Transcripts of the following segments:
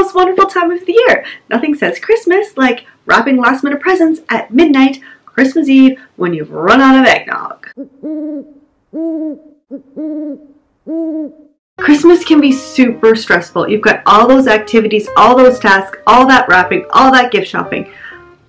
most wonderful time of the year. Nothing says Christmas like wrapping last minute presents at midnight, Christmas Eve, when you've run out of eggnog. Christmas can be super stressful. You've got all those activities, all those tasks, all that wrapping, all that gift shopping,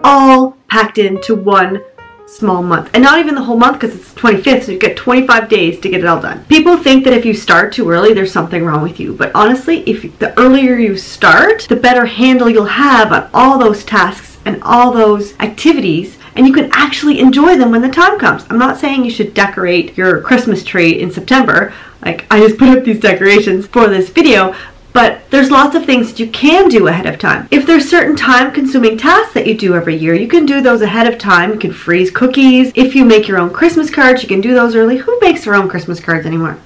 all packed into one small month. And not even the whole month, because it's the 25th, so you've got 25 days to get it all done. People think that if you start too early, there's something wrong with you. But honestly, the earlier you start, the better handle you'll have on all those tasks and all those activities, and you can actually enjoy them when the time comes. I'm not saying you should decorate your Christmas tree in September. Like, I just put up these decorations for this video, but there's lots of things that you can do ahead of time. If there's certain time-consuming tasks that you do every year, you can do those ahead of time. You can freeze cookies. If you make your own Christmas cards, you can do those early. Who makes their own Christmas cards anymore?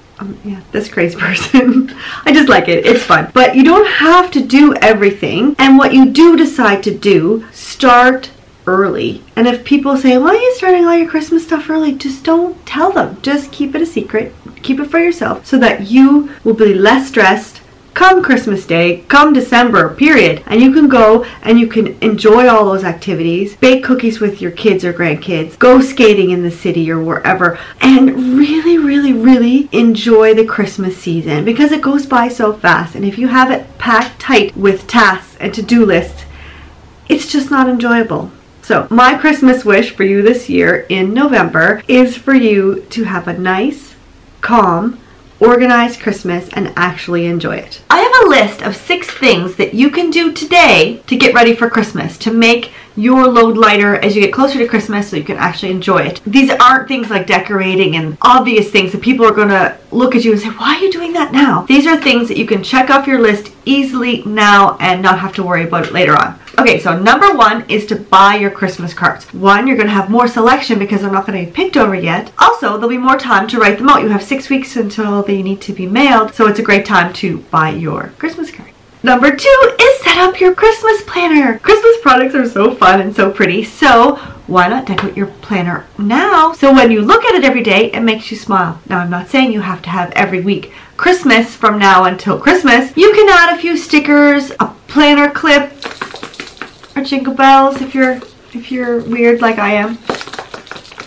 Yeah, this crazy person. I just like it. It's fun. But you don't have to do everything. And what you do decide to do, start early. And if people say, why are you starting all your Christmas stuff early? Just don't tell them. Just keep it a secret. Keep it for yourself so that you will be less stressed come Christmas Day, come December, period. And you can go and you can enjoy all those activities, bake cookies with your kids or grandkids, go skating in the city or wherever, and really, really, really enjoy the Christmas season because it goes by so fast. And if you have it packed tight with tasks and to-do lists, it's just not enjoyable. So my Christmas wish for you this year in November is for you to have a nice, calm, organized Christmas and actually enjoy it. I have a list of 6 things that you can do today to get ready for Christmas, to make your load lighter as you get closer to Christmas so you can actually enjoy it. These aren't things like decorating and obvious things that people are going to look at you and say, why are you doing that now? These are things that you can check off your list easily now and not have to worry about it later on. Okay, so number 1 is to buy your Christmas cards. 1, you're going to have more selection because they're not going to be picked over yet. Also, there'll be more time to write them out. You have 6 weeks until they need to be mailed, so it's a great time to buy your Christmas card. Number 2 is set up your Christmas planner. Christmas products are so fun and so pretty, so why not decorate your planner now so when you look at it every day, it makes you smile. Now, I'm not saying you have to have every week Christmas from now until Christmas. You can add a few stickers, a planner clip, or jingle bells if you're weird like I am.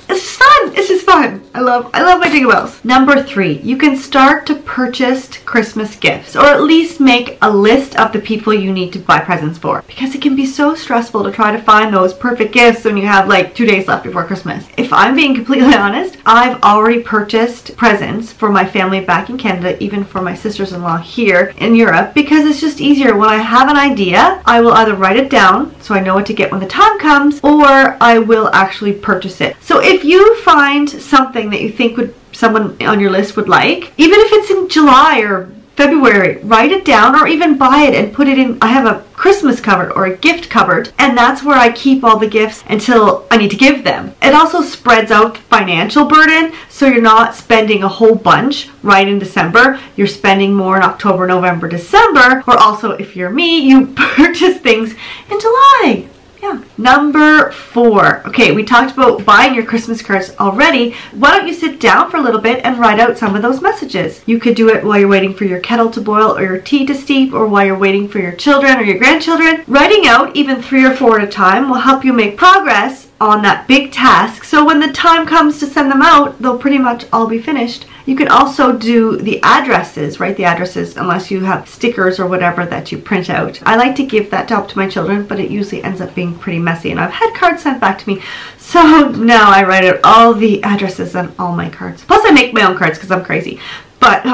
It's just fun. It's just fun. I love my jingle bells. Number 3, you can start to purchase Christmas gifts, or at least make a list of the people you need to buy presents for, because it can be so stressful to try to find those perfect gifts when you have like 2 days left before Christmas. If I'm being completely honest, I've already purchased presents for my family back in Canada, even for my sisters-in-law here in Europe, because it's just easier. When I have an idea, I will either write it down so I know what to get when the time comes, or I will actually purchase it. So if you find something that you think someone on your list would like, even if it's in July or February, write it down or even buy it and put it in. I have a Christmas cupboard or a gift cupboard, and that's where I keep all the gifts until I need to give them. It also spreads out financial burden, so you're not spending a whole bunch right in December. You're spending more in October, November, December, or also if you're me, you purchase things in July. Yeah. Number 4. Okay, we talked about buying your Christmas cards already. Why don't you sit down for a little bit and write out some of those messages? You could do it while you're waiting for your kettle to boil or your tea to steep, or while you're waiting for your children or your grandchildren. Writing out even 3 or 4 at a time will help you make progress on that big task, so when the time comes to send them out, they'll pretty much all be finished. You can also do the addresses, write the addresses, unless you have stickers or whatever that you print out. I like to give that up to my children, but it usually ends up being pretty messy, and I've had cards sent back to me, so now I write out all the addresses on all my cards. Plus I make my own cards because I'm crazy, but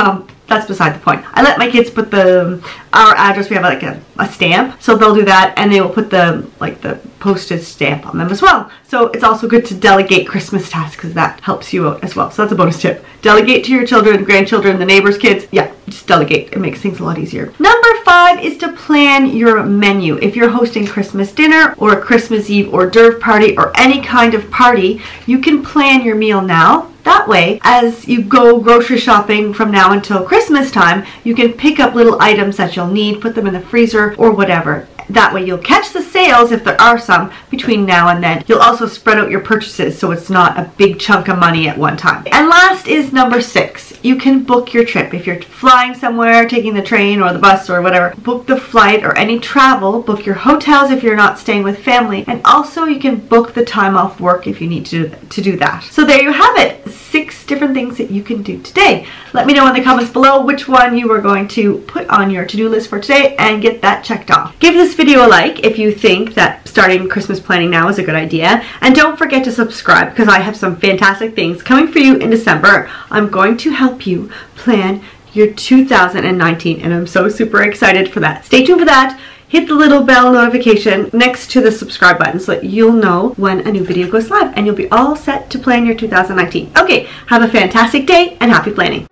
that's beside the point. I let my kids put our address, we have like a stamp, so they'll do that, and they will put the postage stamp on them as well. So it's also good to delegate Christmas tasks because that helps you out as well. So that's a bonus tip. Delegate to your children, grandchildren, the neighbors' kids. Yeah, just delegate. It makes things a lot easier. Number 5 is to plan your menu. If you're hosting Christmas dinner or a Christmas Eve hors d'oeuvre party or any kind of party, you can plan your meal now. That way, as you go grocery shopping from now until Christmas time, you can pick up little items that you'll need, put them in the freezer or whatever. That way you'll catch the sales, if there are some, between now and then. You'll also spread out your purchases so it's not a big chunk of money at one time. And last is number 6. you can book your trip. If you're flying somewhere, taking the train or the bus or whatever, book the flight or any travel, book your hotels if you're not staying with family, and also you can book the time off work if you need to do that. So there you have it, 6 different things that you can do today. Let me know in the comments below which one you are going to put on your to-do list for today and get that checked off. Give this video a like if you think that starting Christmas planning now is a good idea, and don't forget to subscribe because I have some fantastic things coming for you in December. I'm going to help you plan your 2019 and I'm so super excited for that. Stay tuned for that. Hit the little bell notification next to the subscribe button so that you'll know when a new video goes live and you'll be all set to plan your 2019. Okay, have a fantastic day and happy planning.